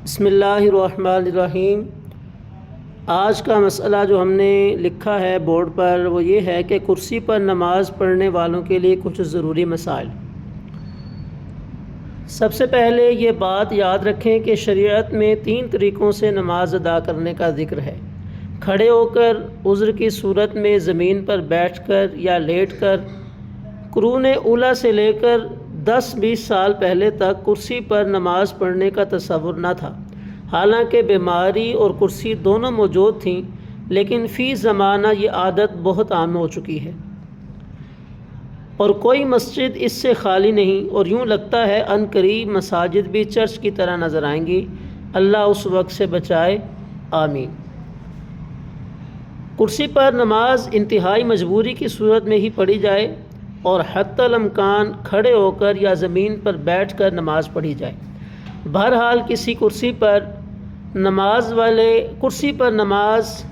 بسم اللہ الرحمن الرحیم۔ آج کا مسئلہ جو ہم نے لکھا ہے بورڈ پر وہ یہ ہے کہ کرسی پر نماز پڑھنے والوں کے لیے کچھ ضروری مسائل۔ سب سے پہلے یہ بات یاد رکھیں کہ شریعت میں 3 طریقوں سے نماز ادا کرنے کا ذکر ہے: کھڑے ہو کر، عذر کی صورت میں زمین پر بیٹھ کر یا لیٹ کر۔ قرون اولیٰ سے لے کر 10-20 سال پہلے تک کرسی پر نماز پڑھنے کا تصور نہ تھا، حالانکہ بیماری اور کرسی دونوں موجود تھیں، لیکن فی زمانہ یہ عادت بہت عام ہو چکی ہے اور کوئی مسجد اس سے خالی نہیں، اور یوں لگتا ہے ان قریب مساجد بھی چرچ کی طرح نظر آئیں گی۔ اللہ اس وقت سے بچائے، آمین۔ کرسی پر نماز انتہائی مجبوری کی صورت میں ہی پڑھی جائے اور حتی الامکان کھڑے ہو کر یا زمین پر بیٹھ کر نماز پڑھی جائے۔ بہرحال کسی کرسی پر نماز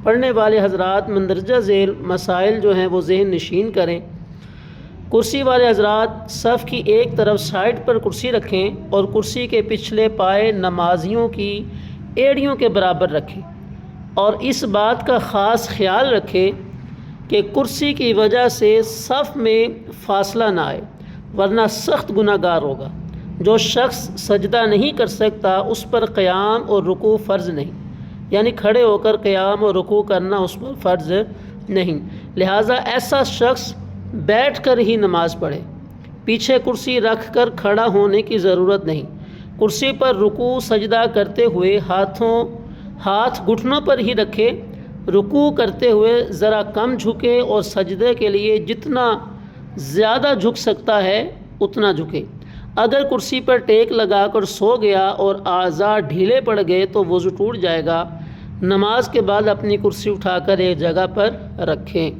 پڑھنے والے حضرات مندرجہ ذیل مسائل جو ہیں وہ ذہن نشین کریں۔ کرسی والے حضرات صف کی ایک طرف سائڈ پر کرسی رکھیں اور کرسی کے پچھلے پائے نمازیوں کی ایڑیوں کے برابر رکھیں، اور اس بات کا خاص خیال رکھیں کہ کرسی کی وجہ سے صف میں فاصلہ نہ آئے، ورنہ سخت گناہ گار ہوگا۔ جو شخص سجدہ نہیں کر سکتا اس پر قیام اور رکوع فرض نہیں، یعنی کھڑے ہو کر قیام اور رکوع کرنا اس پر فرض نہیں، لہٰذا ایسا شخص بیٹھ کر ہی نماز پڑھے، پیچھے کرسی رکھ کر کھڑا ہونے کی ضرورت نہیں۔ کرسی پر رکوع سجدہ کرتے ہوئے ہاتھ گھٹنوں پر ہی رکھے، رکوع کرتے ہوئے ذرا کم جھکے اور سجدے کے لیے جتنا زیادہ جھک سکتا ہے اتنا جھکے۔ اگر کرسی پر ٹیک لگا کر سو گیا اور اعضاء ڈھیلے پڑ گئے تو وضو ٹوٹ جائے گا۔ نماز کے بعد اپنی کرسی اٹھا کر ایک جگہ پر رکھیں۔